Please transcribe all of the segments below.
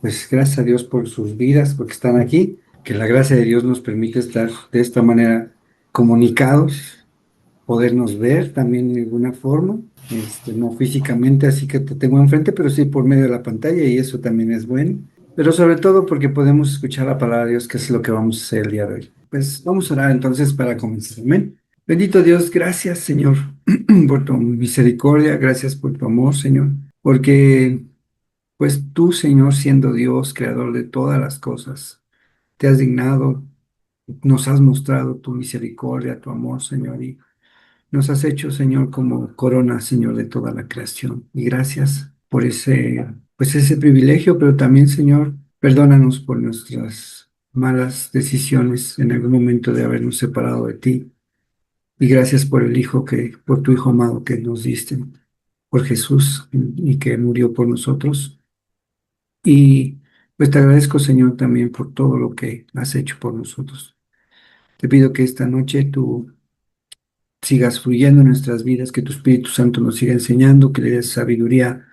pues gracias a Dios por sus vidas, porque están aquí, que la gracia de Dios nos permite estar de esta manera comunicados, podernos ver también de alguna forma, no físicamente, así que te tengo enfrente, pero sí por medio de la pantalla y eso también es bueno, pero sobre todo porque podemos escuchar la palabra de Dios, que es lo que vamos a hacer el día de hoy. Pues vamos a orar entonces para comenzar. Amén. Bendito Dios, gracias Señor por tu misericordia, gracias por tu amor, Señor, porque pues tú, Señor, siendo Dios, creador de todas las cosas, te has dignado, nos has mostrado tu misericordia, tu amor, Señor, y nos has hecho, Señor, como corona, Señor, de toda la creación. Y gracias por ese privilegio, pero también, Señor, perdónanos por nuestras malas decisiones en algún momento de habernos separado de ti. Y gracias por tu Hijo amado que nos diste, por Jesús y que murió por nosotros. Y pues te agradezco, Señor, también por todo lo que has hecho por nosotros. Te pido que esta noche tú sigas fluyendo en nuestras vidas, que tu Espíritu Santo nos siga enseñando, que le des sabiduría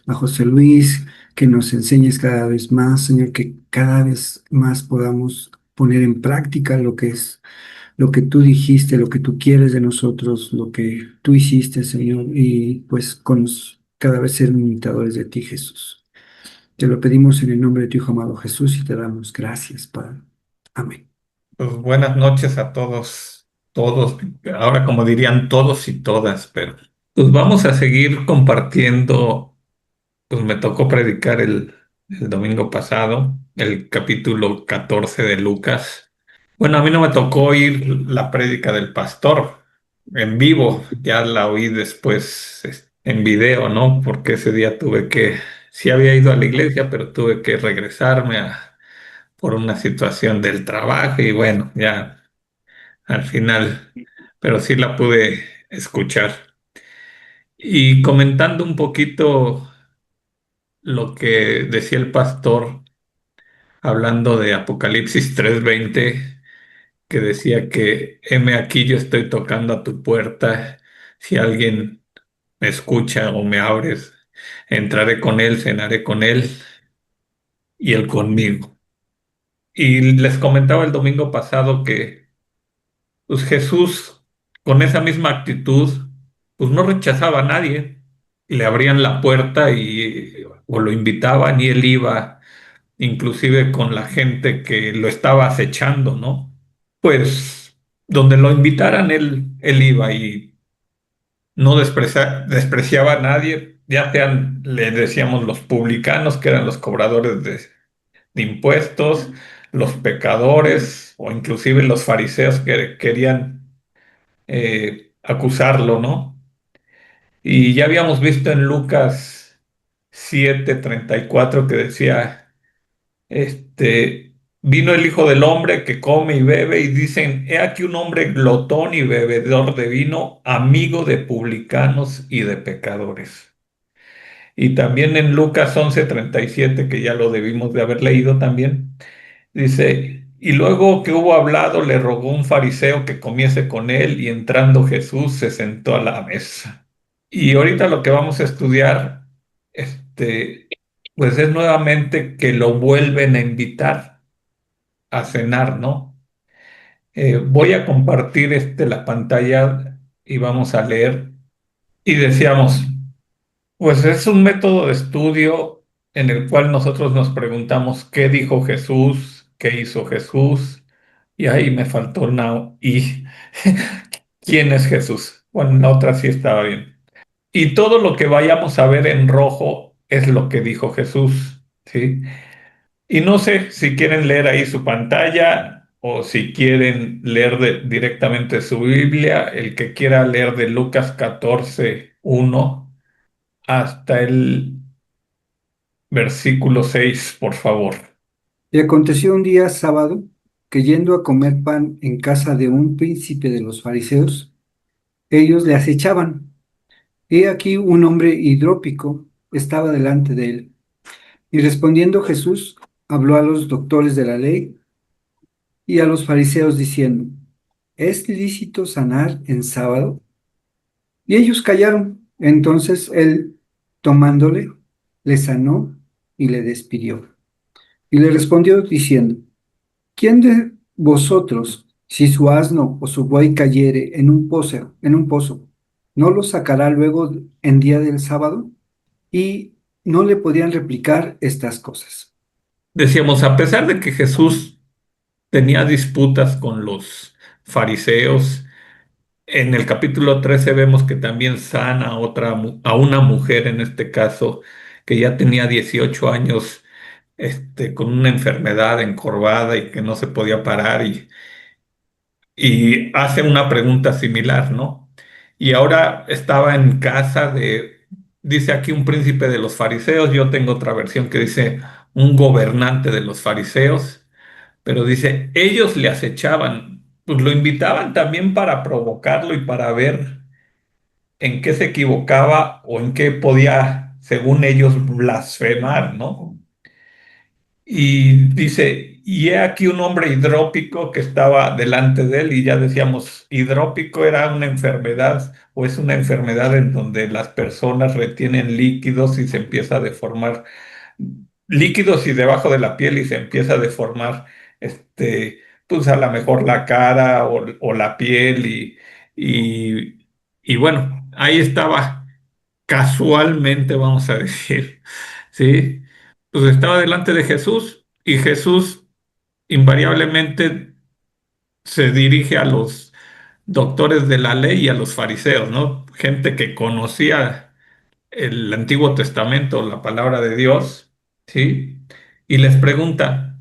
a José Luis, que nos enseñes cada vez más, Señor, que cada vez más podamos poner en práctica lo que es, lo que tú dijiste, lo que tú quieres de nosotros, lo que tú hiciste, Señor, y pues cada vez ser imitadores de ti, Jesús. Te lo pedimos en el nombre de tu Hijo amado Jesús y te damos gracias, Padre. Amén. Pues buenas noches a todos, ahora como dirían todos y todas, pero pues vamos a seguir compartiendo, pues me tocó predicar el domingo pasado, el capítulo 14 de Lucas. Bueno, a mí no me tocó oír la prédica del pastor en vivo, ya la oí después en video, ¿no? Porque ese día sí había ido a la iglesia, pero tuve que regresarme por una situación del trabajo y bueno, ya al final, pero sí la pude escuchar. Y comentando un poquito lo que decía el pastor, hablando de Apocalipsis 3:20, que decía que, heme aquí, yo estoy tocando a tu puerta, si alguien me escucha o me abres, entraré con él, cenaré con él y él conmigo. Y les comentaba el domingo pasado que pues Jesús, con esa misma actitud, pues no rechazaba a nadie. Le abrían la puerta o lo invitaban y él iba, inclusive con la gente que lo estaba acechando, ¿no? Pues donde lo invitaran, él iba y no despreciaba a nadie, ya sean, le decíamos los publicanos, que eran los cobradores de impuestos, los pecadores o inclusive los fariseos que querían acusarlo, ¿no? Y ya habíamos visto en Lucas 7:34 que decía, vino el Hijo del Hombre que come y bebe y dicen, he aquí un hombre glotón y bebedor de vino, amigo de publicanos y de pecadores. Y también en Lucas 11:37, que ya lo debimos de haber leído también, dice, y luego que hubo hablado, le rogó un fariseo que comiese con él, y entrando Jesús se sentó a la mesa. Y ahorita lo que vamos a estudiar, pues es nuevamente que lo vuelven a invitar a cenar, ¿no? Voy a compartir la pantalla y vamos a leer. Y decíamos, pues es un método de estudio en el cual nosotros nos preguntamos qué dijo Jesús, qué hizo Jesús, y ahí me faltó una y quién es Jesús. Bueno, la otra sí estaba bien. Y todo lo que vayamos a ver en rojo es lo que dijo Jesús, ¿sí? Y no sé si quieren leer ahí su pantalla o si quieren leer directamente su Biblia, el que quiera leer de Lucas 14:1 hasta el versículo 6, por favor. Y aconteció un día sábado que yendo a comer pan en casa de un príncipe de los fariseos, ellos le acechaban. He aquí un hombre hidrópico estaba delante de él. Y respondiendo Jesús, habló a los doctores de la ley y a los fariseos diciendo, ¿es lícito sanar en sábado? Y ellos callaron. Entonces él, tomándole, le sanó y le despidió. Y le respondió diciendo, ¿quién de vosotros, si su asno o su buey cayere en un pozo, no lo sacará luego en día del sábado? Y no le podían replicar estas cosas. Decíamos, a pesar de que Jesús tenía disputas con los fariseos, en el capítulo 13 vemos que también sana a a una mujer en este caso, que ya tenía 18 años, con una enfermedad encorvada y que no se podía parar y hace una pregunta similar, ¿no? Y ahora estaba en casa dice aquí un príncipe de los fariseos, yo tengo otra versión que dice un gobernante de los fariseos, pero dice, ellos le acechaban, pues lo invitaban también para provocarlo y para ver en qué se equivocaba o en qué podía, según ellos, blasfemar, ¿no? Y dice, y he aquí un hombre hidrópico que estaba delante de él, y ya decíamos, hidrópico era una enfermedad o es una enfermedad en donde las personas retienen líquidos y se empieza a deformar líquidos y debajo de la piel y se empieza a deformar, pues a lo mejor la cara o la piel y, y bueno, ahí estaba casualmente, vamos a decir, ¿sí? Pues estaba delante de Jesús y Jesús invariablemente se dirige a los doctores de la ley y a los fariseos, ¿no? Gente que conocía el Antiguo Testamento, la palabra de Dios, ¿sí? Y les pregunta,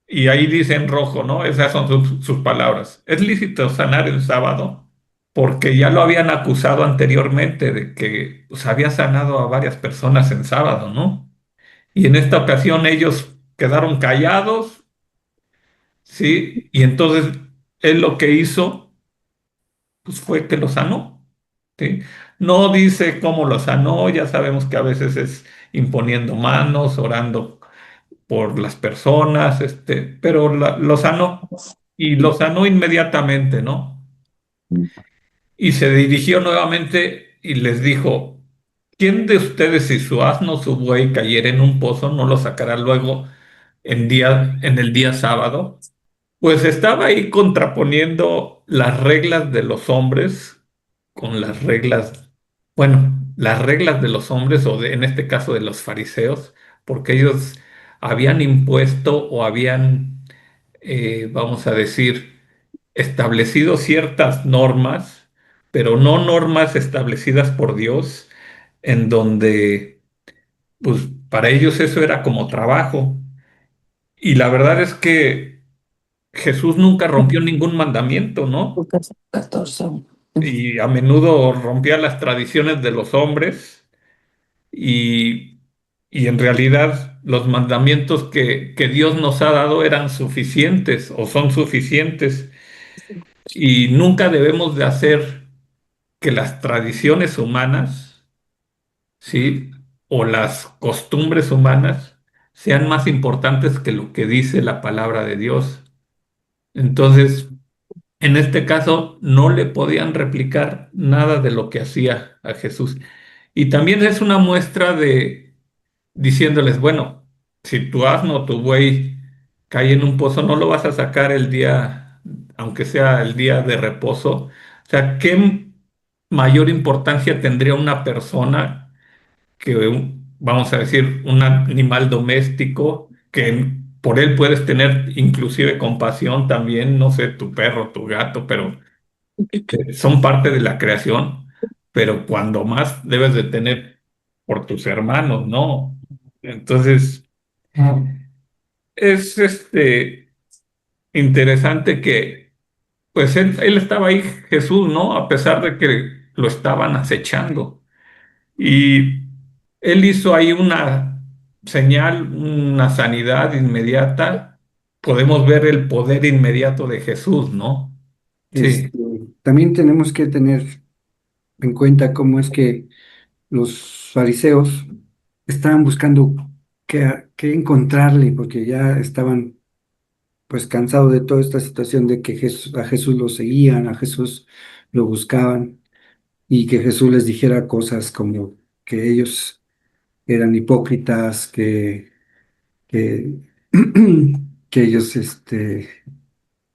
y ahí dice en rojo, ¿no? Esas son sus palabras. ¿Es lícito sanar el sábado? Porque ya lo habían acusado anteriormente de que pues, había sanado a varias personas en sábado, ¿no? Y en esta ocasión ellos quedaron callados, ¿sí? Y entonces él lo que hizo, pues fue que lo sanó, ¿sí? No dice cómo lo sanó, ya sabemos que a veces es imponiendo manos, orando por las personas, pero lo sanó y lo sanó inmediatamente, ¿no? Y se dirigió nuevamente y les dijo, ¿quién de ustedes si su asno o su buey cayera en un pozo no lo sacará luego en el día sábado? Pues estaba ahí contraponiendo las reglas de los hombres con las reglas, bueno, las reglas de los hombres en este caso de los fariseos, porque ellos habían impuesto o habían, vamos a decir, establecido ciertas normas, pero no normas establecidas por Dios, en donde, pues, para ellos eso era como trabajo. Y la verdad es que Jesús nunca rompió ningún mandamiento, ¿no? Lucas 14. Y a menudo rompía las tradiciones de los hombres y, y en realidad los mandamientos que Dios nos ha dado eran suficientes o son suficientes y nunca debemos de hacer que las tradiciones humanas, ¿sí? O las costumbres humanas sean más importantes que lo que dice la palabra de Dios. Entonces, en este caso, no le podían replicar nada de lo que hacía a Jesús. Y también es una muestra de diciéndoles, bueno, si tu asno o tu buey cae en un pozo, no lo vas a sacar el día, aunque sea el día de reposo. O sea, ¿qué mayor importancia tendría una persona que, vamos a decir, un animal doméstico que por él puedes tener inclusive compasión también, no sé, tu perro, tu gato, pero son parte de la creación, pero cuando más debes de tener por tus hermanos, ¿no? Entonces, es interesante que, pues él estaba ahí, Jesús, ¿no? A pesar de que lo estaban acechando. Y él hizo ahí una señal, una sanidad inmediata. Podemos ver el poder inmediato de Jesús, ¿no? Sí. Este, también tenemos que tener en cuenta cómo es que los fariseos estaban buscando qué encontrarle, porque ya estaban pues cansados de toda esta situación de que a Jesús lo seguían, a Jesús lo buscaban y que Jesús les dijera cosas como que ellos eran hipócritas, que que ellos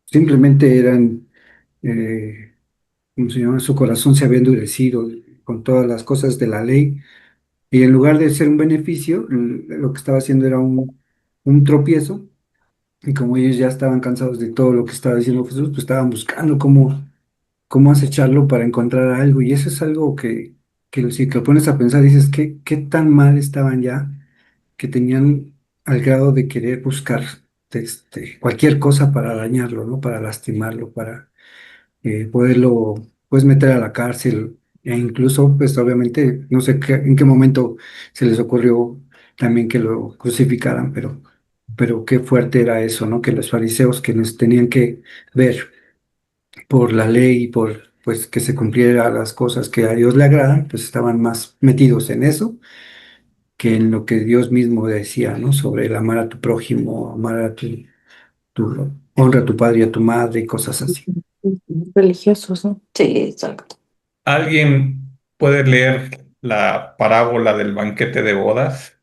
simplemente eran, ¿cómo se llama? Su corazón se había endurecido con todas las cosas de la ley y en lugar de ser un beneficio, lo que estaba haciendo era un tropiezo. Y como ellos ya estaban cansados de todo lo que estaba diciendo Jesús, pues estaban buscando cómo acecharlo para encontrar algo. Y eso es algo que si te pones a pensar, dices, ¿qué tan mal estaban ya que tenían al grado de querer buscar cualquier cosa para dañarlo, ¿no? Para lastimarlo, para poderlo, pues, meter a la cárcel. E incluso, pues, obviamente, no sé en qué momento se les ocurrió también que lo crucificaran, pero qué fuerte era eso, ¿no? Que los fariseos que nos tenían que ver por la ley y por, pues, que se cumpliera las cosas que a Dios le agradan, pues estaban más metidos en eso que en lo que Dios mismo decía, ¿no? Sobre el amar a tu prójimo, amar a honra a tu padre y a tu madre y cosas así. Religiosos, ¿no? Sí, exacto. ¿Alguien puede leer la parábola del banquete de bodas?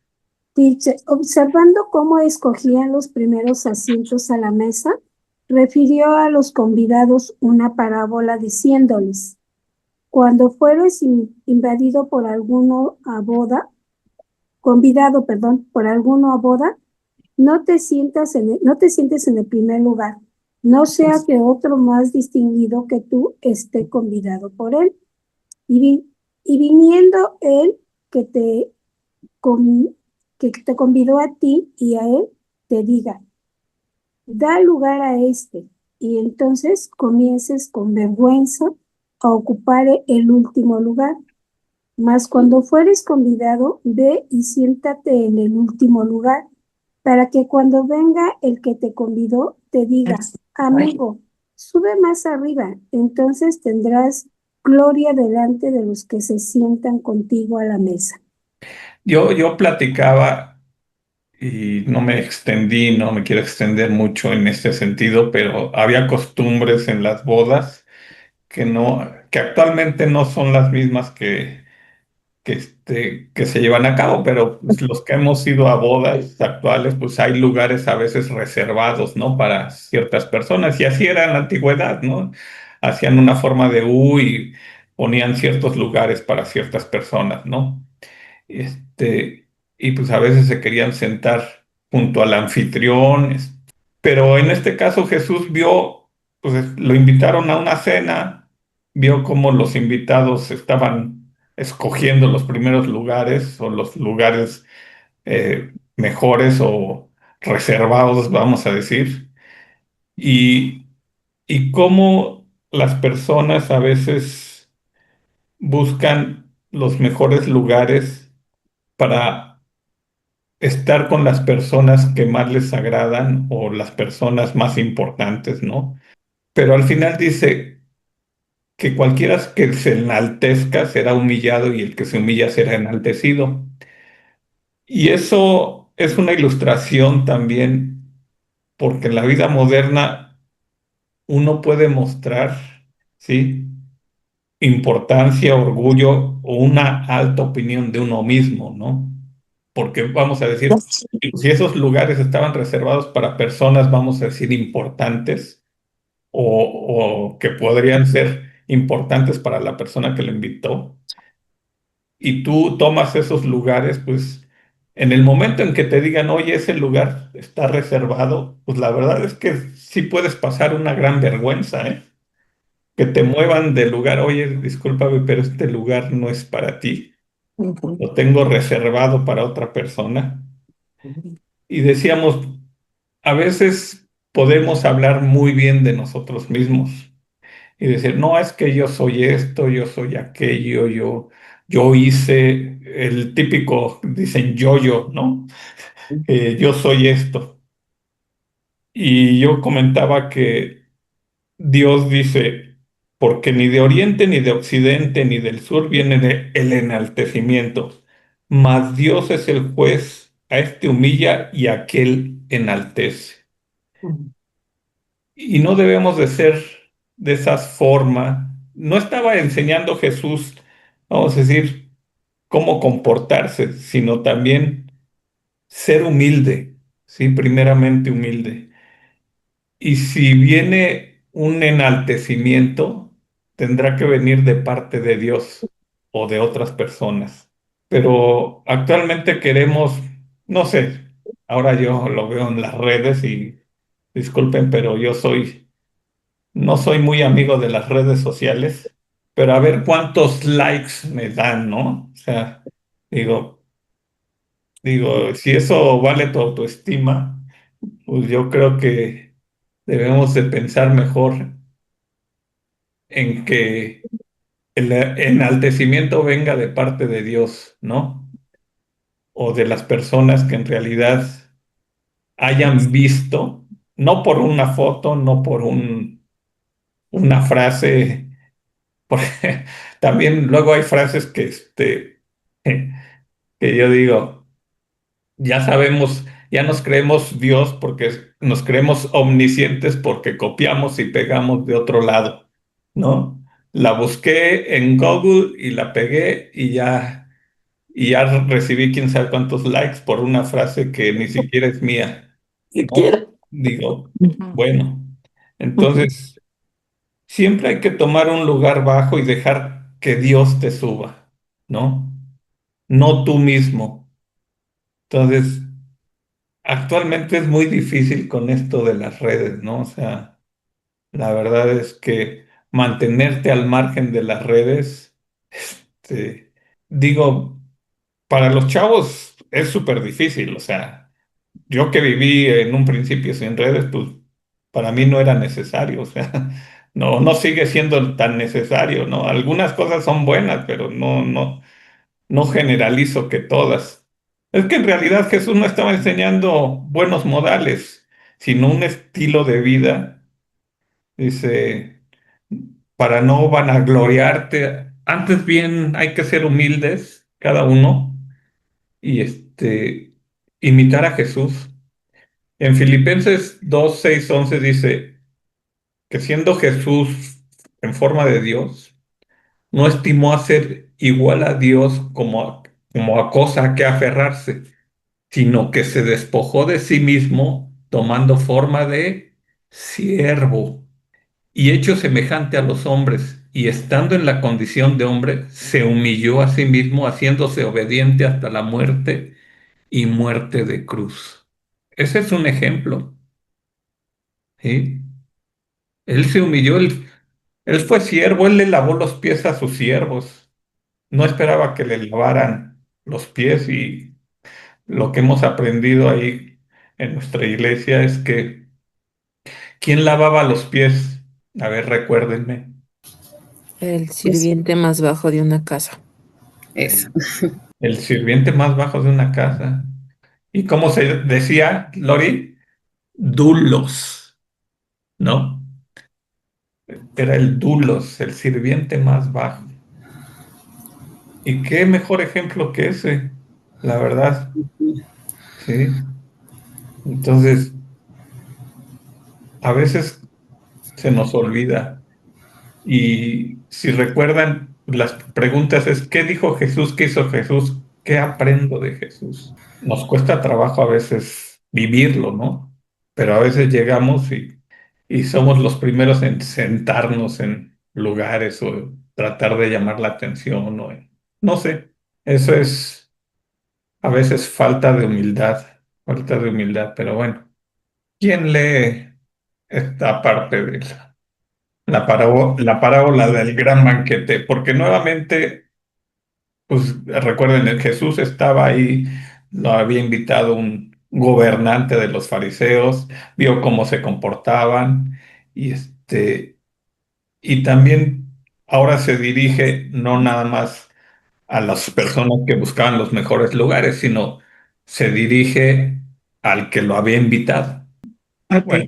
Dice, observando cómo escogían los primeros asientos a la mesa, refirió a los convidados una parábola diciéndoles, cuando fueres invadido por alguno a boda, convidado, perdón, por alguno a boda, no te sientes en el primer lugar, no sea que otro más distinguido que tú esté convidado por él. Y, y viniendo él que te con- que te convidó a ti y a él, te diga, da lugar a este, y entonces comiences con vergüenza a ocupar el último lugar. Mas cuando fueres convidado, ve y siéntate en el último lugar, para que cuando venga el que te convidó, te diga, amigo, sube más arriba, entonces tendrás gloria delante de los que se sientan contigo a la mesa. Yo platicaba y no me extendí, no me quiero extender mucho en este sentido, pero había costumbres en las bodas que actualmente no son las mismas que se llevan a cabo, pero pues, los que hemos ido a bodas actuales, pues hay lugares a veces reservados, ¿no? Para ciertas personas, y así era en la antigüedad, ¿no? Hacían una forma de y ponían ciertos lugares para ciertas personas, ¿no? Este, y pues a veces se querían sentar junto al anfitrión, pero en este caso Jesús vio, pues lo invitaron a una cena, vio cómo los invitados estaban escogiendo los primeros lugares o los lugares mejores o reservados, vamos a decir, y, y cómo las personas a veces buscan los mejores lugares para estar con las personas que más les agradan o las personas más importantes, ¿no? Pero al final dice que cualquiera que se enaltezca será humillado y el que se humilla será enaltecido. Y eso es una ilustración también, porque en la vida moderna uno puede mostrar, ¿sí? Importancia, orgullo o una alta opinión de uno mismo, ¿no? Porque vamos a decir, si esos lugares estaban reservados para personas, vamos a decir, importantes o que podrían ser importantes para la persona que lo invitó, y tú tomas esos lugares, pues en el momento en que te digan, oye, ese lugar está reservado, pues la verdad es que sí puedes pasar una gran vergüenza, ¿eh? Que te muevan del lugar, oye, discúlpame, pero este lugar no es para ti, Ujú, lo tengo reservado para otra persona. ujú, Y decíamos, a veces podemos hablar muy bien de nosotros mismos y decir, no, es que yo soy esto, yo soy aquello, yo hice el típico, dicen yo, ¿no? Yo soy esto. Y yo comentaba que Dios dice, porque ni de oriente, ni de occidente, ni del sur viene el enaltecimiento, mas Dios es el juez, a este humilla y a aquel enaltece. ujú. Y no debemos de ser de esa forma. No estaba enseñando Jesús, vamos a decir, cómo comportarse, sino también ser humilde. sí, primeramente humilde. Y si viene un enaltecimiento, tendrá que venir de parte de Dios o de otras personas. Pero actualmente queremos, no sé, ahora yo lo veo en las redes y disculpen, pero no soy muy amigo de las redes sociales, pero a ver cuántos likes me dan, ¿no? O sea, digo, si eso vale tu autoestima, pues yo creo que debemos de pensar mejor en que el enaltecimiento venga de parte de Dios, ¿no? O de las personas que en realidad hayan visto, no por una foto, no por una frase, porque también luego hay frases que yo digo, ya sabemos, ya nos creemos Dios porque nos creemos omniscientes porque copiamos y pegamos de otro lado, ¿no? La busqué en Google y la pegué y ya recibí quién sabe cuántos likes por una frase que ni siquiera es mía, ¿no? Siquiera. Digo, Ujú. bueno, Ujú. entonces siempre hay que tomar un lugar bajo y dejar que Dios te suba, ¿no? No tú mismo. Entonces, actualmente es muy difícil con esto de las redes, ¿no? O sea, la verdad es que mantenerte al margen de las redes, digo, para los chavos es súper difícil, o sea, yo que viví en un principio sin redes, pues para mí no era necesario, o sea, no sigue siendo tan necesario, ¿no? Algunas cosas son buenas, pero no generalizo que todas. Es que en realidad Jesús no estaba enseñando buenos modales, sino un estilo de vida, dice, para no vanagloriarte, antes bien hay que ser humildes, cada uno, y imitar a Jesús. En Filipenses 2 6 11 dice que siendo Jesús en forma de Dios, no estimó a ser igual a Dios como a cosa a que aferrarse, sino que se despojó de sí mismo tomando forma de siervo y hecho semejante a los hombres, y estando en la condición de hombre, se humilló a sí mismo, haciéndose obediente hasta la muerte y muerte de cruz. Ese es un ejemplo, ¿sí? Él se humilló, él fue siervo, él le lavó los pies a sus siervos, no esperaba que le lavaran los pies y lo que hemos aprendido ahí en nuestra iglesia es que ¿quién lavaba los pies? A ver, recuérdenme. El Pues, sirviente más bajo de una casa. Eso. El sirviente más bajo de una casa. ¿Y cómo se decía, Lori? Dulos, ¿no? Era el dulos, el sirviente más bajo. ¿Y qué mejor ejemplo que ese? La verdad, sí. Entonces, a veces se nos olvida. Y si recuerdan, las preguntas es, ¿qué dijo Jesús? ¿Qué hizo Jesús? ¿Qué aprendo de Jesús? Nos cuesta trabajo a veces vivirlo, ¿no? Pero a veces llegamos y somos los primeros en sentarnos en lugares o tratar de llamar la atención o no sé, eso es a veces falta de humildad, pero bueno, ¿quién lee esta parte de la parábola del gran banquete? Porque nuevamente, pues recuerden, el Jesús estaba ahí, lo había invitado un gobernante de los fariseos, vio cómo se comportaban y y también ahora se dirige no nada más a las personas que buscaban los mejores lugares, sino se dirige al que lo había invitado. Bueno,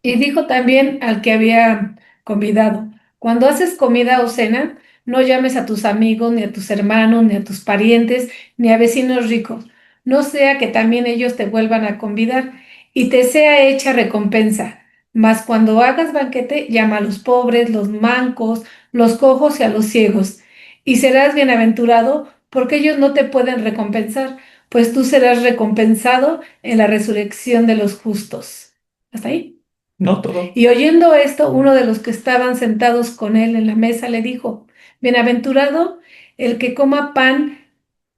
Y dijo también al que había convidado, cuando haces comida o cena, no llames a tus amigos, ni a tus hermanos, ni a tus parientes, ni a vecinos ricos, no sea que también ellos te vuelvan a convidar y te sea hecha recompensa. Mas cuando hagas banquete, llama a los pobres, los mancos, los cojos y a los ciegos, y serás bienaventurado porque ellos no te pueden recompensar, pues tú serás recompensado en la resurrección de los justos. ¿Hasta ahí? No todo. Y oyendo esto, uno de los que estaban sentados con él en la mesa le dijo, Bienaventurado el que coma pan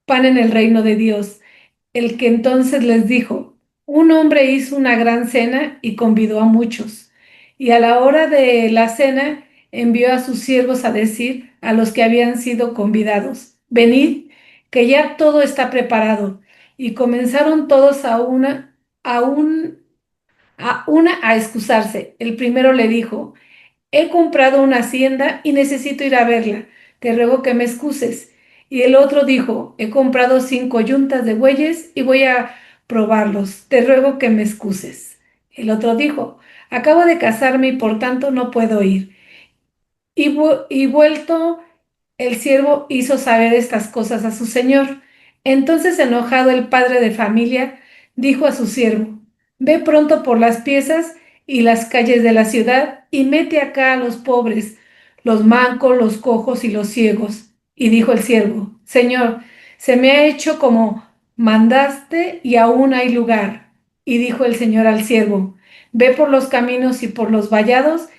en el reino de Dios. El que entonces les dijo, un hombre hizo una gran cena y convidó a muchos. Y a la hora de la cena envió a sus siervos a decir a los que habían sido convidados, venid, que ya todo está preparado. Y comenzaron todos a un, a una a excusarse. El primero le dijo, he comprado una hacienda y necesito ir a verla. Te ruego que me excuses. Y el otro dijo, he comprado 5 yuntas de bueyes y voy a probarlos. Te ruego que me excuses. El otro dijo, acabo de casarme y por tanto no puedo ir. Y vuelto el siervo hizo saber estas cosas a su señor. Entonces, enojado el padre de familia, dijo a su siervo, ve pronto por las piezas y las calles de la ciudad y mete acá a los pobres, los mancos, los cojos y los ciegos. Y dijo el siervo, Señor, se me ha hecho como mandaste y aún hay lugar. Y dijo el Señor al siervo, ve por los caminos y por los vallados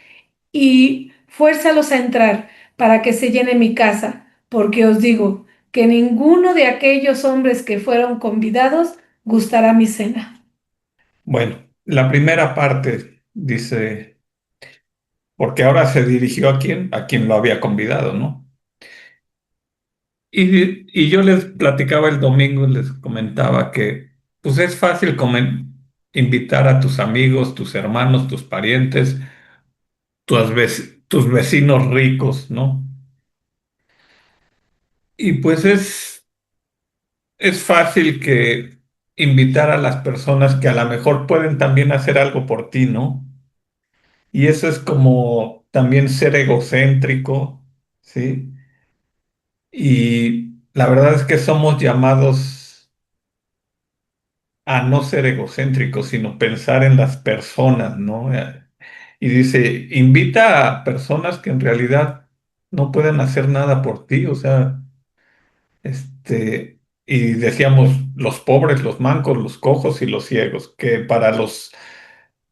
y fuérzalos a entrar para que se llene mi casa, porque os digo que ninguno de aquellos hombres que fueron convidados gustará mi cena. Bueno, la primera parte dice, porque ahora se dirigió a quien lo había convidado, ¿no? Y yo les platicaba el domingo y les comentaba que pues es fácil invitar a tus amigos, tus hermanos, tus parientes, tus vecinos ricos, ¿no? Y pues es fácil que invitar a las personas que a lo mejor pueden también hacer algo por ti, ¿no? Y eso es como también ser egocéntrico, ¿sí? Y la verdad es que somos llamados a no ser egocéntricos, sino pensar en las personas, ¿no? Y dice, invita a personas que en realidad no pueden hacer nada por ti, o sea, y decíamos los pobres, los mancos, los cojos y los ciegos, que para los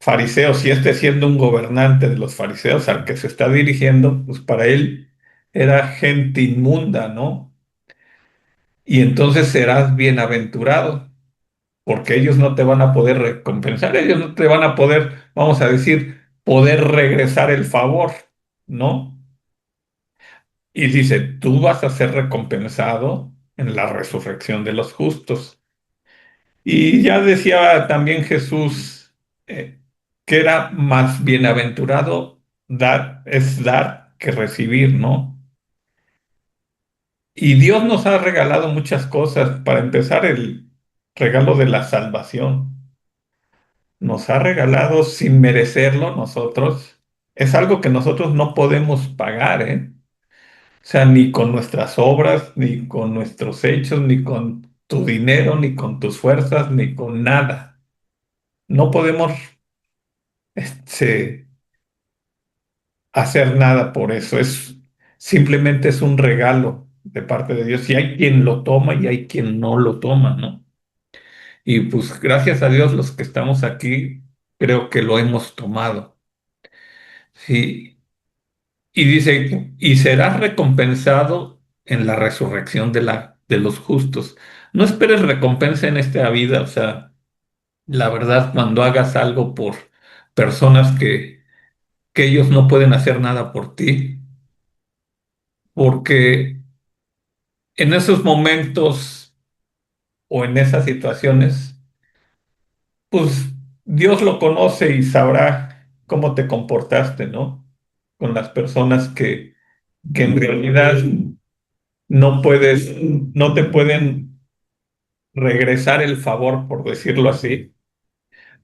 fariseos, y siendo un gobernante de los fariseos al que se está dirigiendo, pues para él era gente inmunda, ¿no? Y entonces serás bienaventurado, porque ellos no te van a poder recompensar, ellos no te van a poder, vamos a decir, poder regresar el favor, ¿no? Y dice, tú vas a ser recompensado en la resurrección de los justos. Y ya decía también Jesús que era más bienaventurado es dar que recibir, ¿no? Y Dios nos ha regalado muchas cosas. Para empezar, el regalo de la salvación. Nos ha regalado sin merecerlo nosotros. Es algo que nosotros no podemos pagar, ¿eh? O sea, ni con nuestras obras, ni con nuestros hechos, ni con tu dinero, ni con tus fuerzas, ni con nada. No podemos este, hacer nada por eso. Simplemente es un regalo de parte de Dios. Y hay quien lo toma y hay quien no lo toma, ¿no? Y pues gracias a Dios los que estamos aquí, creo que lo hemos tomado. Sí. Y dice, y serás recompensado en la resurrección de los justos. No esperes recompensa en esta vida, o sea, la verdad, cuando hagas algo por personas que ellos no pueden hacer nada por ti, porque en esos momentos o en esas situaciones, pues Dios lo conoce y sabrá cómo te comportaste, ¿no? Con las personas que en realidad no te pueden regresar el favor, por decirlo así,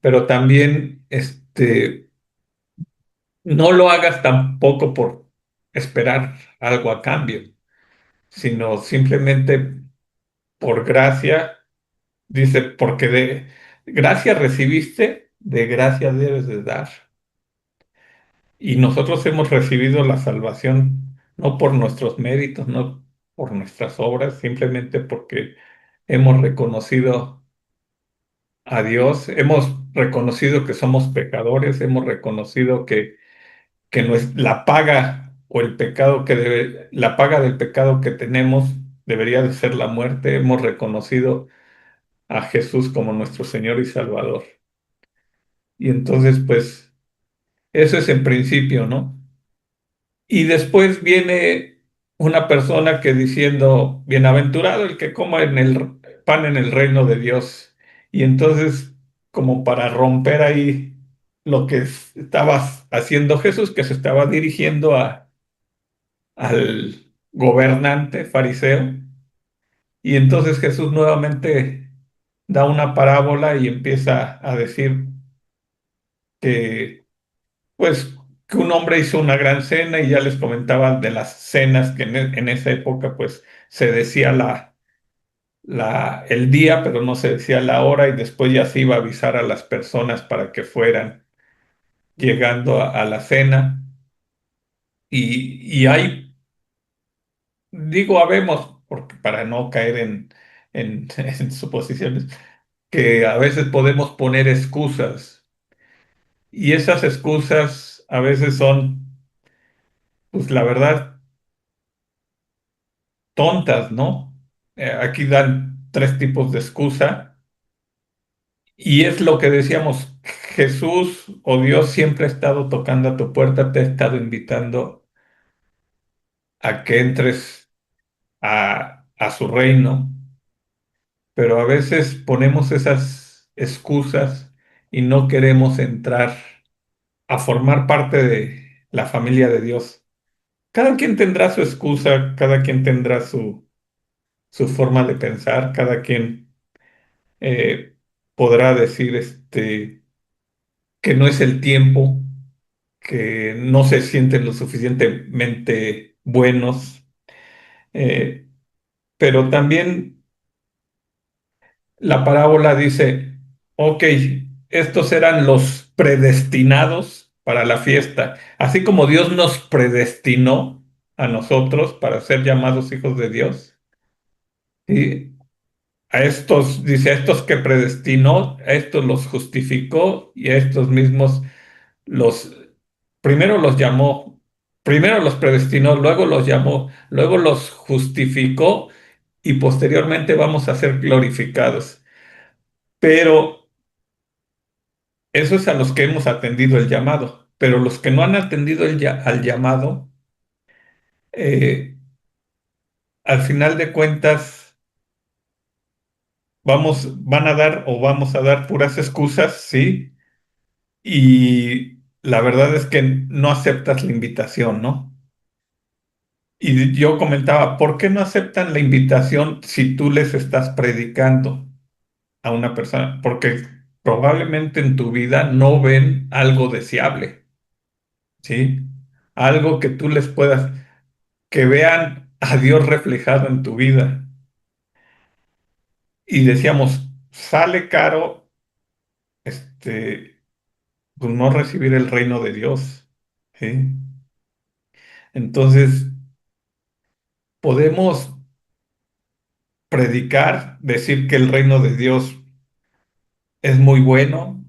pero también no lo hagas tampoco por esperar algo a cambio, sino simplemente por gracia. Dice, porque de gracia recibiste, de gracia debes de dar. Y nosotros hemos recibido la salvación no por nuestros méritos, no por nuestras obras, simplemente porque hemos reconocido a Dios, hemos reconocido que somos pecadores, hemos reconocido que no es la paga o el pecado la paga del pecado que tenemos debería de ser la muerte. Hemos reconocido a Jesús como nuestro Señor y Salvador. Y entonces, pues, eso es en principio, ¿no? Y después viene una persona que diciendo, bienaventurado el que coma pan en el reino de Dios. Y entonces, como para romper ahí lo que estaba haciendo Jesús, que se estaba dirigiendo al gobernante fariseo. Y entonces Jesús nuevamente da una parábola y empieza a decir que, pues, que un hombre hizo una gran cena y ya les comentaba de las cenas que en esa época, pues, se decía el día, pero no se decía la hora y después ya se iba a avisar a las personas para que fueran llegando a la cena. Y hay, digo, habemos, porque para no caer en suposiciones, que a veces podemos poner excusas y esas excusas a veces son, pues la verdad, tontas, ¿no? Aquí dan tres tipos de excusa y es lo que decíamos, Jesús o Dios siempre ha estado tocando a tu puerta, te ha estado invitando a que entres a su reino, pero a veces ponemos esas excusas y no queremos entrar a formar parte de la familia de Dios. Cada quien tendrá su excusa, cada quien tendrá su forma de pensar, cada quien eh, podrá decir que no es el tiempo, que no se sienten lo suficientemente buenos, eh, pero también la parábola dice, ok, estos eran los predestinados para la fiesta, así como Dios nos predestinó a nosotros para ser llamados hijos de Dios. Y a estos, dice, a estos que predestinó, a estos los justificó y a estos mismos los, primero los llamó, primero los predestinó, luego los llamó, luego los justificó y posteriormente vamos a ser glorificados. Pero eso es a los que hemos atendido el llamado, pero los que no han atendido al llamado, eh, al final de cuentas, van a dar o vamos a dar puras excusas, ¿sí? Y la verdad es que no aceptas la invitación, ¿no? Y yo comentaba, ¿por qué no aceptan la invitación si tú les estás predicando a una persona? Porque probablemente en tu vida no ven algo deseable, ¿sí? Algo que tú les puedas, que vean a Dios reflejado en tu vida. Y decíamos, sale caro, pues no recibir el reino de Dios, ¿sí? Entonces, podemos predicar, decir que el reino de Dios es muy bueno,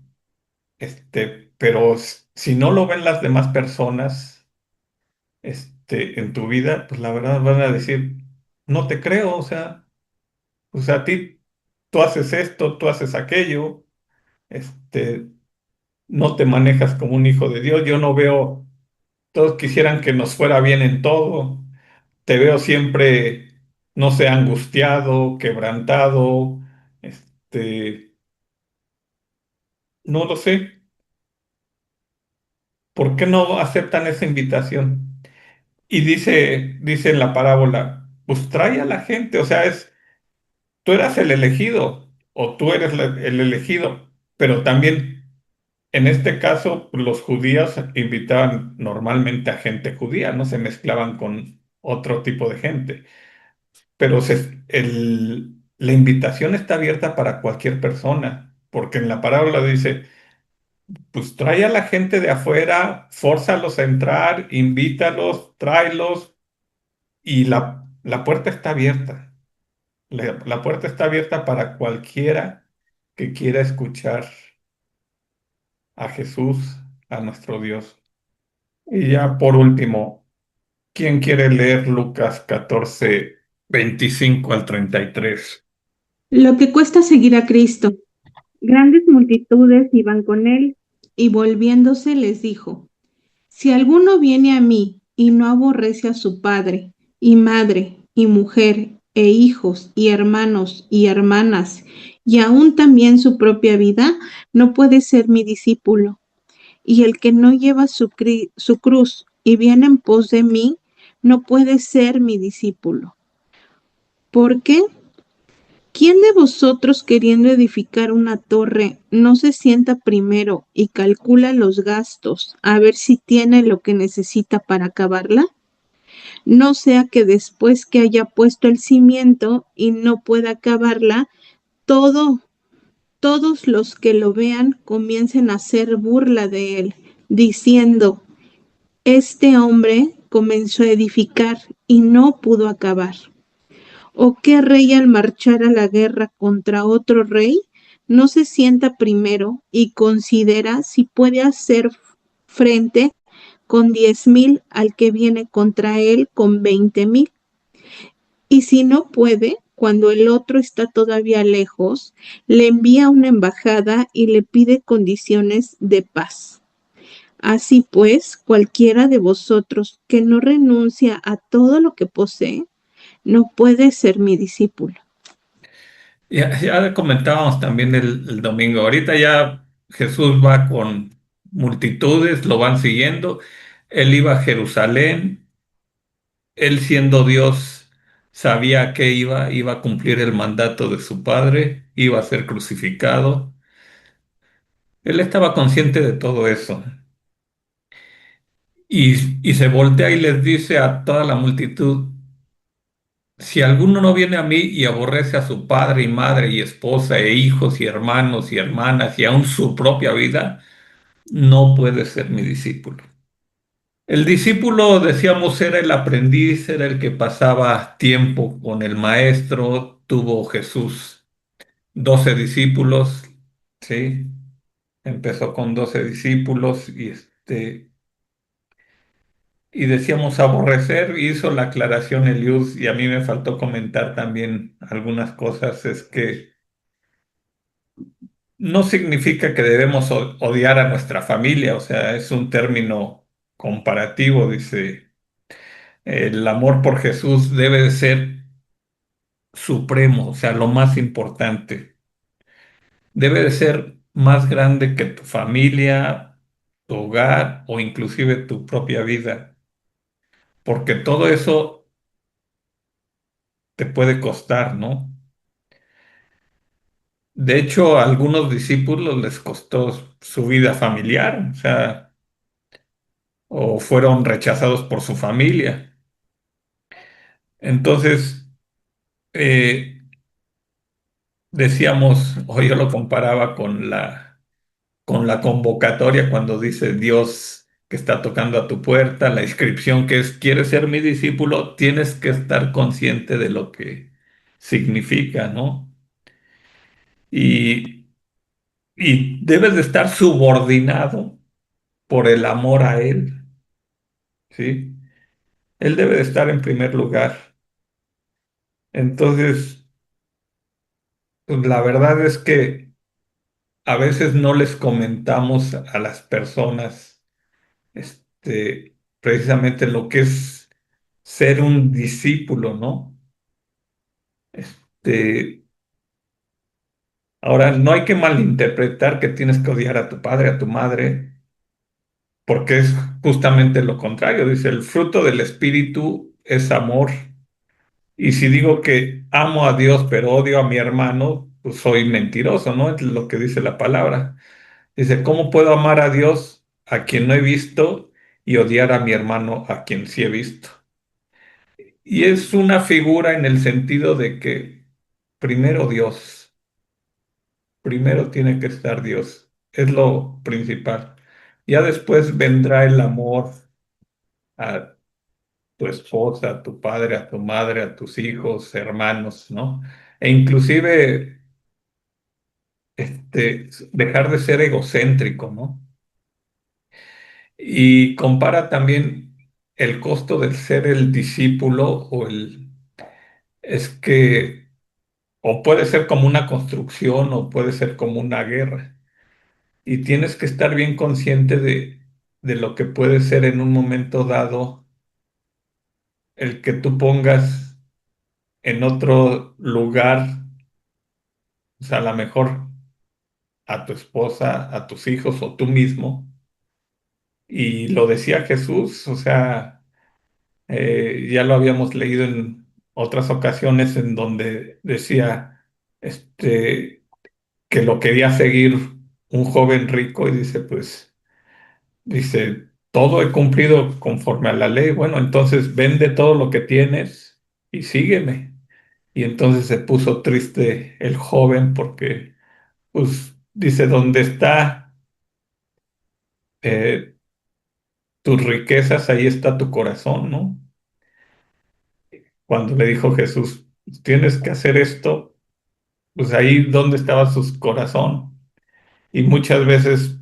pero si no lo ven las demás personas, en tu vida, pues la verdad van a decir, no te creo, o sea, a ti, tú haces esto, tú haces aquello, este, no te manejas como un hijo de Dios, yo no veo, todos quisieran que nos fuera bien en todo, te veo siempre, no sé, angustiado, quebrantado, no lo sé, ¿por qué no aceptan esa invitación? Y dice en la parábola, pues trae a la gente, o sea, tú eras el elegido o tú eres el elegido, pero también en este caso los judíos invitaban normalmente a gente judía, no se mezclaban con otro tipo de gente, pero la invitación está abierta para cualquier persona, porque en la parábola dice, pues trae a la gente de afuera, fórzalos a entrar, invítalos, tráelos y la puerta está abierta. La puerta está abierta para cualquiera que quiera escuchar a Jesús, a nuestro Dios. Y ya por último, ¿quién quiere leer Lucas 14, 25 al 33? Lo que cuesta seguir a Cristo. Grandes multitudes iban con él, y volviéndose les dijo: Si alguno viene a mí y no aborrece a su padre, y madre, y mujer, e hijos, y hermanos, y hermanas, y aún también su propia vida, no puede ser mi discípulo. Y el que no lleva su cruz y viene en pos de mí, no puede ser mi discípulo. ¿Por qué? ¿Quién de vosotros, queriendo edificar una torre, no se sienta primero y calcula los gastos a ver si tiene lo que necesita para acabarla? No sea que después que haya puesto el cimiento y no pueda acabarla, todo, todos los que lo vean comiencen a hacer burla de él, diciendo: Este hombre comenzó a edificar y no pudo acabar. ¿O qué rey, al marchar a la guerra contra otro rey, no se sienta primero y considera si puede hacer frente con 10,000 al que viene contra él con 20,000? Y si no puede, cuando el otro está todavía lejos, le envía una embajada y le pide condiciones de paz. Así pues, cualquiera de vosotros que no renuncia a todo lo que posee, no puede ser mi discípulo. Ya comentábamos también el domingo. Ahorita ya Jesús va con multitudes, lo van siguiendo. Él iba a Jerusalén. Él siendo Dios sabía que iba a cumplir el mandato de su padre, iba a ser crucificado. Él estaba consciente de todo eso. Y se voltea y les dice a toda la multitud: Si alguno no viene a mí y aborrece a su padre y madre y esposa e hijos y hermanos y hermanas y aun su propia vida, no puede ser mi discípulo. El discípulo, decíamos, era el aprendiz, era el que pasaba tiempo con el maestro. Tuvo Jesús 12 discípulos, ¿sí? Empezó con 12 discípulos y decíamos aborrecer, hizo la aclaración Eliud, y a mí me faltó comentar también algunas cosas. Es que no significa que debemos odiar a nuestra familia, o sea, es un término comparativo. Dice, el amor por Jesús debe de ser supremo, o sea, lo más importante. Debe de ser más grande que tu familia, tu hogar o inclusive tu propia vida, porque todo eso te puede costar, ¿no? De hecho, a algunos discípulos les costó su vida familiar, o sea, o fueron rechazados por su familia. Entonces, eh, decíamos, o yo lo comparaba con la convocatoria cuando dice Dios que está tocando a tu puerta, la inscripción que es: ¿quieres ser mi discípulo? Tienes que estar consciente de lo que significa, ¿no? Y, y debes de estar subordinado por el amor a Él, ¿sí? Él debe de estar en primer lugar. Entonces, pues, la verdad es que a veces no les comentamos a las personas, precisamente lo que es ser un discípulo, ¿no? Este, ahora, no hay que malinterpretar que tienes que odiar a tu padre, a tu madre, porque es justamente lo contrario. Dice, el fruto del Espíritu es amor. Y si digo que amo a Dios pero odio a mi hermano, pues soy mentiroso, ¿no? Es lo que dice la palabra. Dice, ¿cómo puedo amar a Dios a quien no he visto y odiar a mi hermano a quien sí he visto? Y es una figura en el sentido de que primero Dios, primero tiene que estar Dios, es lo principal. Ya después vendrá el amor a tu esposa, a tu padre, a tu madre, a tus hijos, hermanos, ¿no? e inclusive dejar de ser egocéntrico, ¿no? Y compara también el costo de ser el discípulo es que o puede ser como una construcción o puede ser como una guerra. Y tienes que estar bien consciente de lo que puede ser en un momento dado el que tú pongas en otro lugar, o sea, a lo mejor a tu esposa, a tus hijos o tú mismo. Y lo decía Jesús, o sea, ya lo habíamos leído en otras ocasiones en donde decía que lo quería seguir un joven rico y dice, pues, dice, todo he cumplido conforme a la ley. Bueno, entonces vende todo lo que tienes y sígueme. Y entonces se puso triste el joven porque, pues, dice, ¿dónde está eh, tus riquezas? Ahí está tu corazón, ¿no? Cuando le dijo Jesús, tienes que hacer esto, pues ahí donde estaba su corazón. Y muchas veces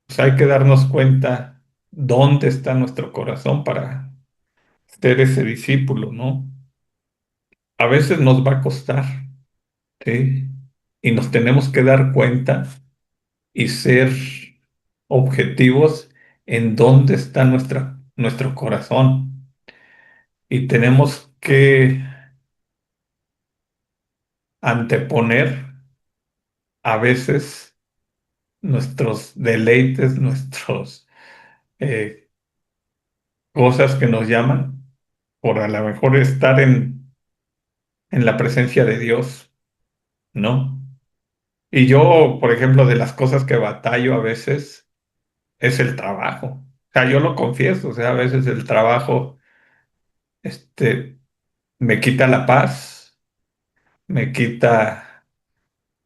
pues, hay que darnos cuenta dónde está nuestro corazón para ser ese discípulo, ¿no? A veces nos va a costar, ¿sí? Y nos tenemos que dar cuenta y ser objetivos en dónde está nuestro corazón. Y tenemos que anteponer a veces nuestros deleites, nuestros cosas que nos llaman, por a lo mejor estar en la presencia de Dios, ¿no? Y yo, por ejemplo, de las cosas que batallo a veces es el trabajo. O sea, yo lo confieso, o sea, a veces el trabajo, este, me quita la paz, me quita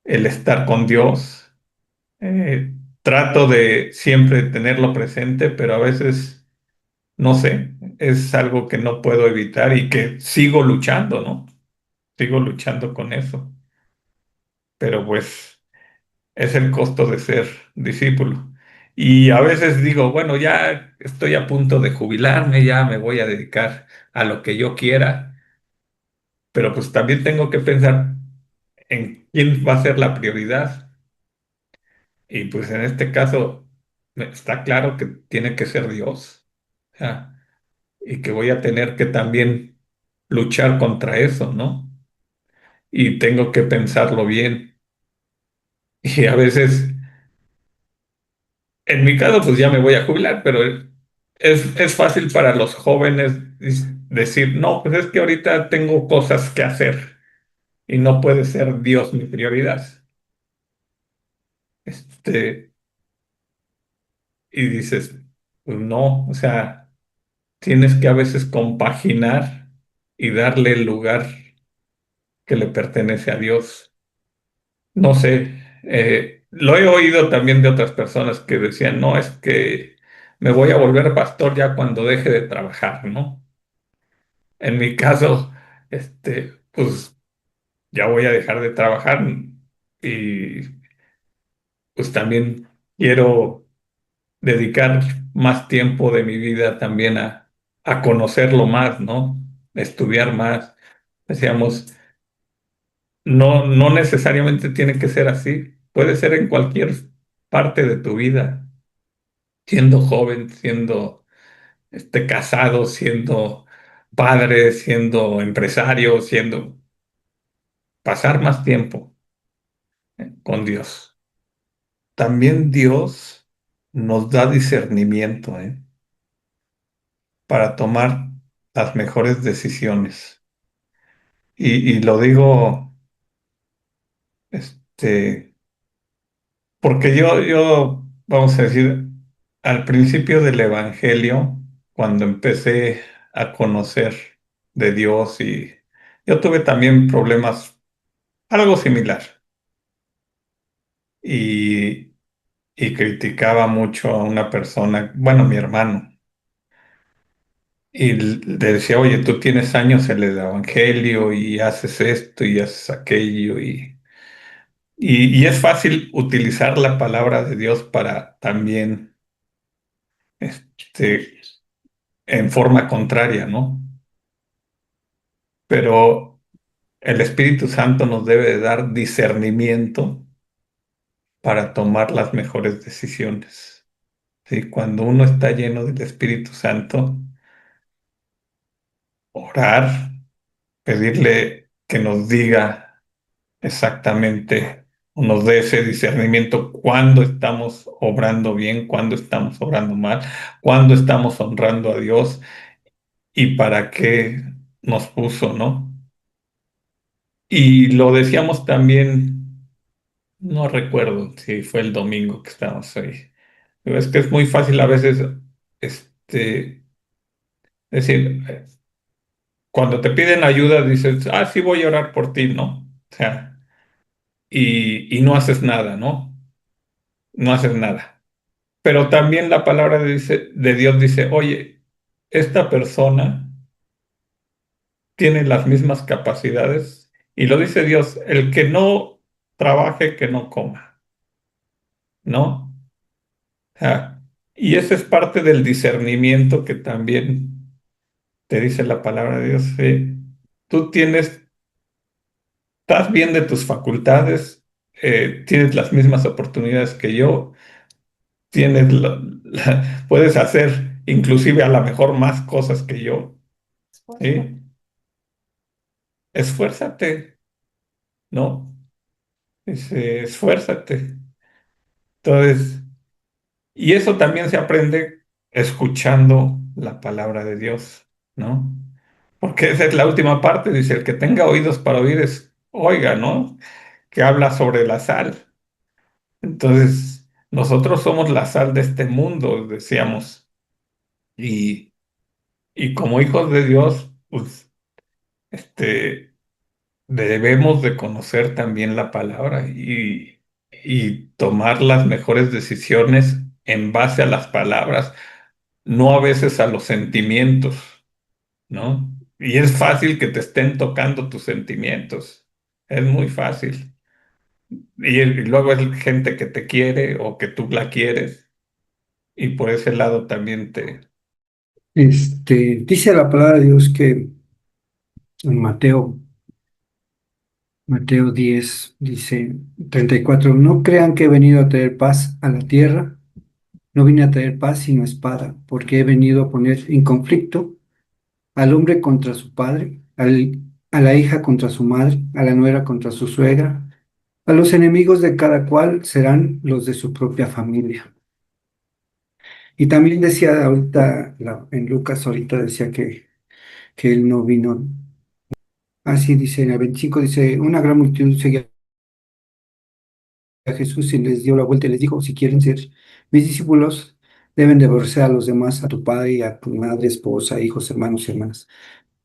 el estar con Dios. Eh, Trato de siempre tenerlo presente, pero a veces, no sé, es algo que no puedo evitar y que sigo luchando, ¿no? Sigo luchando con eso. Pero pues es el costo de ser discípulo. Y a veces digo, bueno, ya estoy a punto de jubilarme, ya me voy a dedicar a lo que yo quiera, pero pues también tengo que pensar en quién va a ser la prioridad. Y pues en este caso está claro que tiene que ser Dios. O sea, y que voy a tener que también luchar contra eso, ¿no? Y tengo que pensarlo bien. Y a veces en mi caso, pues ya me voy a jubilar, pero es fácil para los jóvenes decir, no, pues es que ahorita tengo cosas que hacer y no puede ser Dios mi prioridad. Este, y dices, pues no, o sea, tienes que a veces compaginar y darle el lugar que le pertenece a Dios. No sé, lo he oído también de otras personas que decían, no, es que me voy a volver pastor ya cuando deje de trabajar, ¿no? En mi caso, pues ya voy a dejar de trabajar y pues también quiero dedicar más tiempo de mi vida también a conocerlo más, ¿no? A estudiar más. Decíamos, no necesariamente tiene que ser así, puede ser en cualquier parte de tu vida, siendo joven, siendo casado, siendo padre, siendo empresario, siendo pasar más tiempo con Dios. También Dios nos da discernimiento, para tomar las mejores decisiones. Y lo digo, este, porque vamos a decir, al principio del Evangelio, cuando empecé a conocer de Dios y yo tuve también problemas, algo similar, y, y criticaba mucho a una persona, bueno, mi hermano, y le decía, oye, tú tienes años en el Evangelio y haces esto y haces aquello y es fácil utilizar la palabra de Dios para también, este, en forma contraria, ¿no? Pero el Espíritu Santo nos debe de dar discernimiento para tomar las mejores decisiones. ¿Sí? Cuando uno está lleno del Espíritu Santo, orar, pedirle que nos diga exactamente o nos dé ese discernimiento cuándo estamos obrando bien, cuándo estamos obrando mal, cuándo estamos honrando a Dios y para qué nos puso, ¿no? Y lo decíamos también, no recuerdo si fue el domingo que estábamos ahí. Pero es que es muy fácil a veces, decir, cuando te piden ayuda dices, ah, sí voy a orar por ti, ¿no? O sea, y no haces nada, ¿no? No haces nada. Pero también la palabra de Dios dice, oye, esta persona tiene las mismas capacidades, y lo dice Dios, el que no trabaje, que no coma, ¿no? Ah, y ese es parte del discernimiento que también te dice la palabra de Dios. Tú estás bien de tus facultades, tienes las mismas oportunidades que yo, puedes hacer inclusive a lo mejor más cosas que yo, ¿sí? Esfuérzate, ¿no? Esfuérzate. Entonces, y eso también se aprende escuchando la palabra de Dios, ¿no? Porque esa es la última parte, dice, el que tenga oídos para oír oiga, ¿no? Que habla sobre la sal. Entonces, nosotros somos la sal de este mundo, decíamos, y, y como hijos de Dios, pues, debemos de conocer también la palabra y tomar las mejores decisiones en base a las palabras, no a veces a los sentimientos, ¿no? Y es fácil que te estén tocando tus sentimientos, es muy fácil. Y luego es gente que te quiere o que tú la quieres, y por ese lado también Dice la palabra de Dios que en Mateo 10 dice 34, no crean que he venido a traer paz a la tierra, no vine a traer paz sino espada, porque he venido a poner en conflicto al hombre contra su padre, a la hija contra su madre, a la nuera contra su suegra, a los enemigos de cada cual serán los de su propia familia. Y también decía ahorita, en Lucas ahorita decía que él no vino. Así dice, en el 25 dice, una gran multitud seguía a Jesús y les dio la vuelta y les dijo, si quieren ser mis discípulos, deben de aborrecer a los demás, a tu padre, y a tu madre, esposa, hijos, hermanos y hermanas.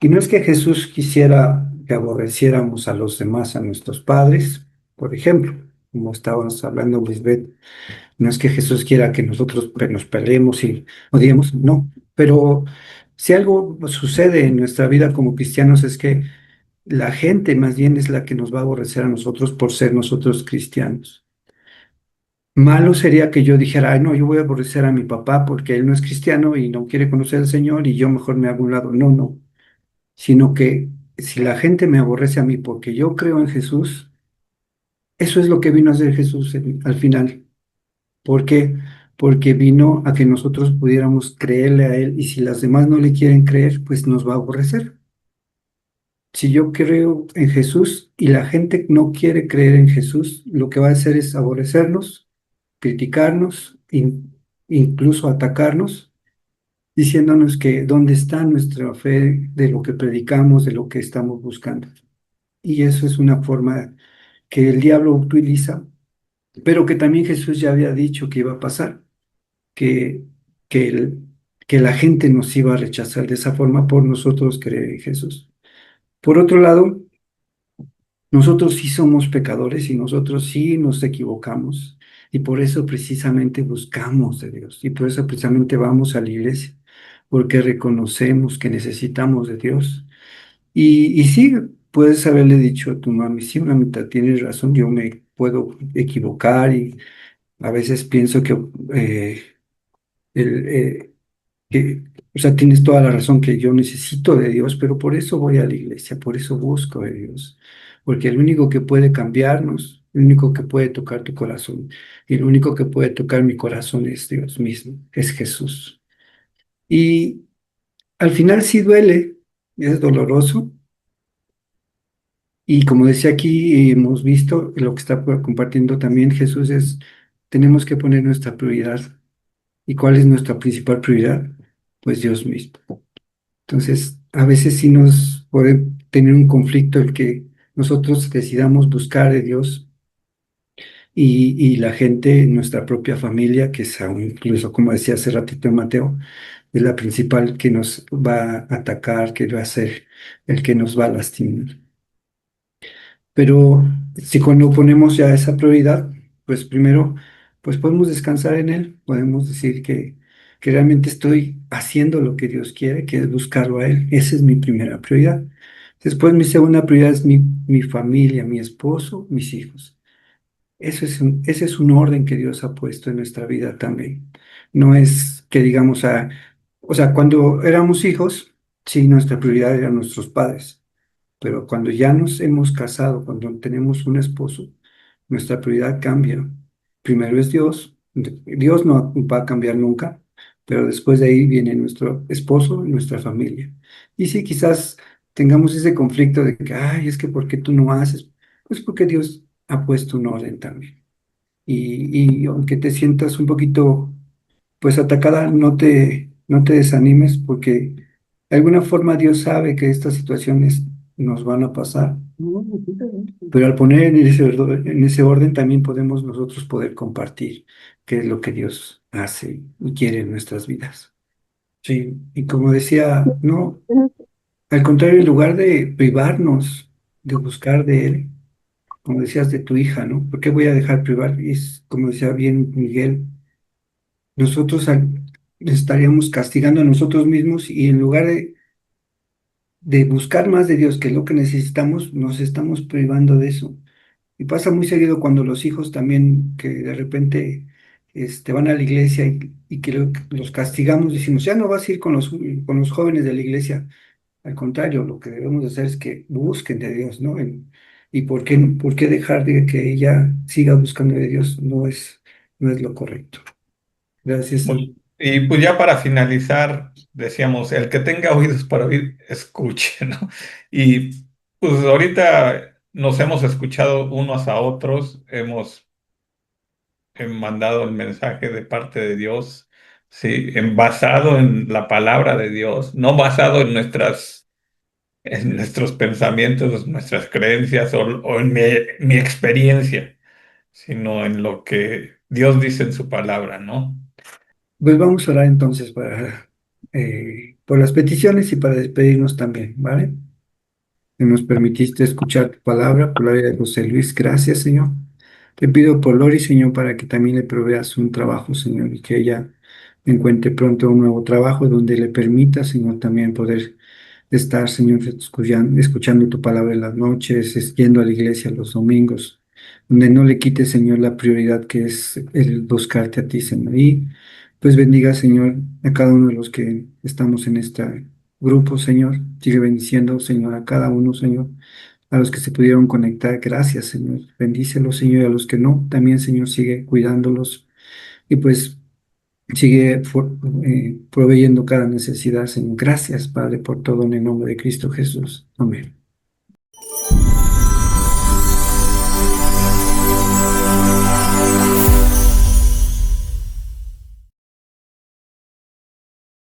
Y no es que Jesús quisiera que aborreciéramos a los demás, a nuestros padres, por ejemplo, como estábamos hablando, Lisbeth, no es que Jesús quiera que nosotros nos peleemos y odiemos, no, pero si algo sucede en nuestra vida como cristianos es que la gente más bien es la que nos va a aborrecer a nosotros por ser nosotros cristianos. Malo sería que yo dijera, ay, no, yo voy a aborrecer a mi papá porque él no es cristiano y no quiere conocer al Señor y yo mejor me hago a un lado. No, no, sino que si la gente me aborrece a mí porque yo creo en Jesús, eso es lo que vino a hacer Jesús al final. ¿Por qué? Porque vino a que nosotros pudiéramos creerle a Él y si las demás no le quieren creer, pues nos va a aborrecer. Si yo creo en Jesús y la gente no quiere creer en Jesús, lo que va a hacer es aborrecernos, criticarnos, incluso atacarnos, diciéndonos que dónde está nuestra fe de lo que predicamos, de lo que estamos buscando. Y eso es una forma que el diablo utiliza, pero que también Jesús ya había dicho que iba a pasar, que, que, que la gente nos iba a rechazar de esa forma por nosotros creer en Jesús. Por otro lado, nosotros sí somos pecadores y nosotros sí nos equivocamos. Y por eso precisamente buscamos de Dios. Y por eso precisamente vamos a la iglesia. porque reconocemos que necesitamos de Dios. Y sí, puedes haberle dicho a tu mami, sí, mamita, tienes razón, yo me puedo equivocar y a veces pienso eh, el, eh, que, o sea, tienes toda la razón que yo necesito de Dios, pero por eso voy a la iglesia, por eso busco de Dios, porque el único que puede cambiarnos, el único que puede tocar tu corazón, y el único que puede tocar mi corazón es Dios mismo, es Jesús. Y al final sí duele, es doloroso, y como decía aquí, hemos visto lo que está compartiendo también Jesús es, tenemos que poner nuestra prioridad. ¿Y cuál es nuestra principal prioridad? Pues Dios mismo. Entonces, a veces sí nos puede tener un conflicto el que nosotros decidamos buscar de Dios y la gente, nuestra propia familia, que es aún, incluso como decía hace ratito Mateo, es la principal que nos va a atacar, que va a ser el que nos va a lastimar. Pero si cuando ponemos ya esa prioridad, pues primero, pues podemos descansar en Él, podemos decir que realmente estoy haciendo lo que Dios quiere, que es buscarlo a Él. Esa es mi primera prioridad. Después mi segunda prioridad es mi familia, mi esposo, mis hijos. Ese es un orden que Dios ha puesto en nuestra vida también. No es que digamos, o sea, cuando éramos hijos, sí, nuestra prioridad eran nuestros padres. Pero cuando ya nos hemos casado, cuando tenemos un esposo, nuestra prioridad cambia. Primero es Dios. Dios no va a cambiar nunca, pero después de ahí viene nuestro esposo y nuestra familia. Y si quizás tengamos ese conflicto de que, ay, es que ¿por qué tú no haces? Pues porque Dios ha puesto un orden también. Y aunque te sientas un poquito pues atacada, no te desanimes porque de alguna forma Dios sabe que estas situaciones nos van a pasar, pero al poner en ese orden también podemos nosotros poder compartir qué es lo que Dios hace y quiere en nuestras vidas. Sí, y como decía, no, al contrario, en lugar de privarnos de buscar de Él, como decías de tu hija, ¿no? ¿Por qué voy a dejar privar? Y es como decía bien Miguel, nosotros estaríamos castigando a nosotros mismos y en lugar de buscar más de Dios, que es lo que necesitamos, nos estamos privando de eso. Y pasa muy seguido cuando los hijos también, que de repente van a la iglesia y que los castigamos, decimos, ya no vas a ir con los jóvenes de la iglesia. Al contrario, lo que debemos hacer es que busquen de Dios, ¿no? ¿Y por qué dejar de que ella siga buscando de Dios? No es lo correcto. Gracias. Y pues ya para finalizar, decíamos, el que tenga oídos para oír, escuche, ¿no? Y pues ahorita nos hemos escuchado unos a otros, hemos mandado el mensaje de parte de Dios, sí, basado en la palabra de Dios, no basado en en nuestros pensamientos, nuestras creencias o en mi experiencia, sino en lo que Dios dice en su palabra, ¿no? Pues vamos a orar entonces por las peticiones y para despedirnos también, ¿vale? Que nos permitiste escuchar tu palabra por la vida de José Luis. Gracias, Señor. Te pido por Lori, Señor, para que también le proveas un trabajo, Señor, y que ella encuentre pronto un nuevo trabajo donde le permita, Señor, también poder estar, Señor, escuchando tu palabra en las noches, yendo a la iglesia los domingos, donde no le quites, Señor, la prioridad que es el buscarte a ti, Señor. Y pues bendiga, Señor, a cada uno de los que estamos en este grupo, Señor. Sigue bendiciendo, Señor, a cada uno, Señor. A los que se pudieron conectar, gracias, Señor. Bendícelos, Señor, y a los que no, también, Señor, sigue cuidándolos. Y pues sigue proveyendo cada necesidad, Señor. Gracias, Padre, por todo en el nombre de Cristo Jesús. Amén.